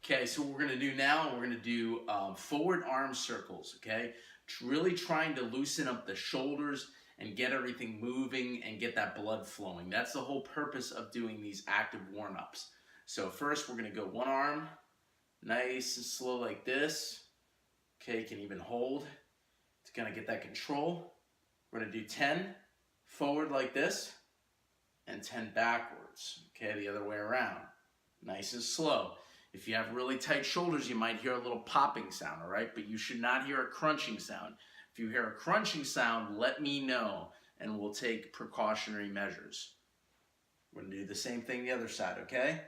Okay, so what we're gonna do now, we're gonna do forward arm circles, okay? Really trying to loosen up the shoulders and get everything moving and get that blood flowing. That's the whole purpose of doing these active warm-ups. So first we're gonna go one arm, nice and slow like this. Okay, you can even hold. It's gonna get that control. We're gonna do 10 forward like this and 10 backwards. Okay, the other way around. Nice and slow. If you have really tight shoulders, you might hear a little popping sound, all right? But you should not hear a crunching sound. If you hear a crunching sound, let me know and we'll take precautionary measures. We're gonna do the same thing the other side, okay?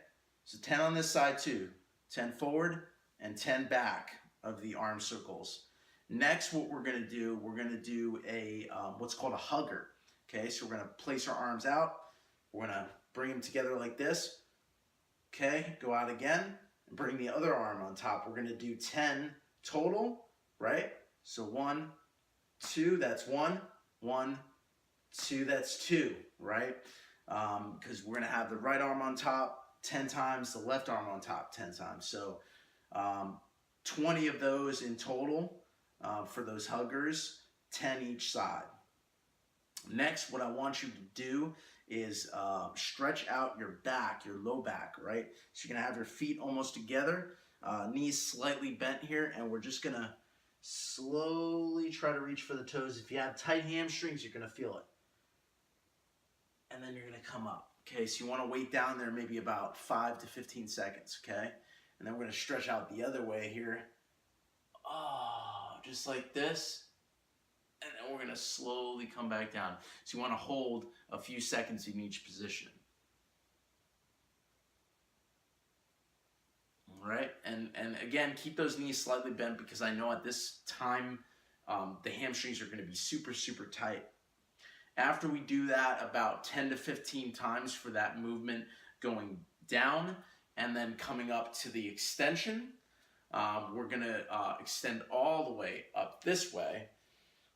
So 10 on this side too. 10 forward and 10 back of the arm circles. Next, what we're gonna do, we're gonna do a what's called a hugger. Okay, so we're gonna place our arms out. We're gonna bring them together like this. Okay, go out again and bring the other arm on top. We're gonna do 10 total, right? So 1, 2, that's 1, 1, 2, that's 2, right? Because we're gonna have the right arm on top 10 times, the left arm on top 10 times. So 20 of those in total for those huggers, 10 each side. Next, what I want you to do is stretch out your back, your low back, right? So you're gonna have your feet almost together, knees slightly bent here, and we're just gonna slowly try to reach for the toes. If you have tight hamstrings, you're gonna feel it. And then you're gonna come up, okay? So you wanna wait down there maybe about 5 to 15 seconds, okay? And then we're gonna stretch out the other way here. Oh, just like this. And then we're gonna slowly come back down. So you wanna hold a few seconds in each position. All right, and again, keep those knees slightly bent because I know at this time, the hamstrings are gonna be super, super tight. After we do that about 10 to 15 times for that movement going down and then coming up to the extension, we're gonna extend all the way up this way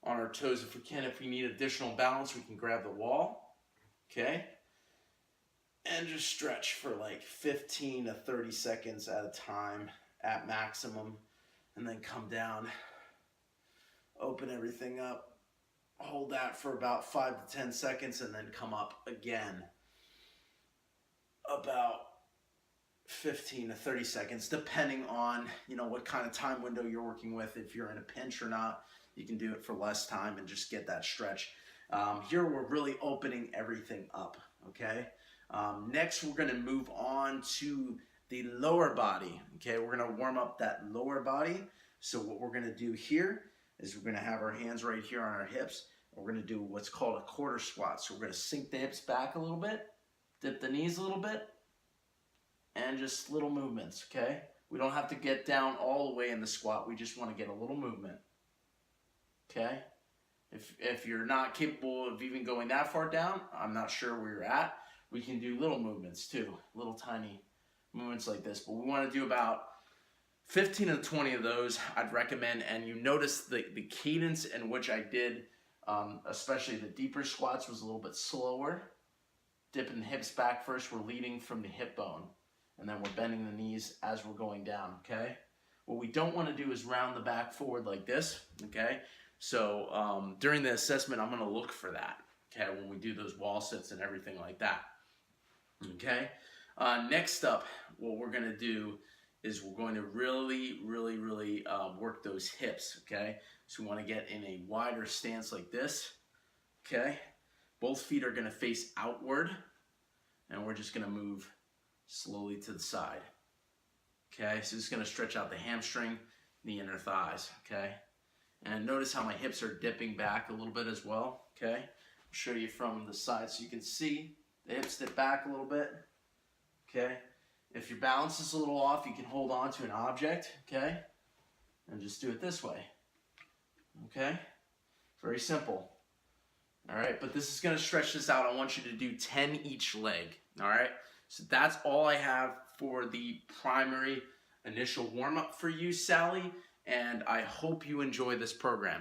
on our toes if we can. If we need additional balance, we can grab the wall, okay? And just stretch for like 15 to 30 seconds at a time at maximum, and then come down, open everything up, hold that for about 5 to 10 seconds, and then come up again about 15 to 30 seconds, depending on, you know, what kind of time window you're working with. If you're in a pinch or not, you can do it for less time and just get that stretch. Here we're really opening everything up, okay? Next, we're gonna move on to the lower body, okay? We're gonna warm up that lower body. So what we're gonna do here is we're gonna have our hands right here on our hips. And we're gonna do what's called a quarter squat. So we're gonna sink the hips back a little bit, dip the knees a little bit, and just little movements, okay? We don't have to get down all the way in the squat. We just wanna get a little movement, okay? If you're not capable of even going that far down, I'm not sure where you're at, we can do little movements too, little tiny movements like this. But we want to do about 15 to 20 of those, I'd recommend. And you notice the cadence in which I did, especially the deeper squats, was a little bit slower. Dipping the hips back first, we're leading from the hip bone. And then we're bending the knees as we're going down, okay? What we don't want to do is round the back forward like this, okay? So during the assessment, I'm going to look for that, okay, when we do those wall sits and everything like that, okay? Next up, what we're going to do is we're going to really work those hips, okay? So we want to get in a wider stance like this, okay? Both feet are going to face outward, and we're just going to move slowly to the side, okay? So this is going to stretch out the hamstring, the inner thighs, okay? And notice how my hips are dipping back a little bit as well, okay? I'll show you from the side so you can see the hips dip back a little bit, okay? If your balance is a little off, you can hold on to an object, okay? And just do it this way, okay? Very simple, all right? But this is gonna stretch this out. I want you to do 10 each leg, all right? So that's all I have for the primary initial warm-up for you, Sally. And I hope you enjoy this program.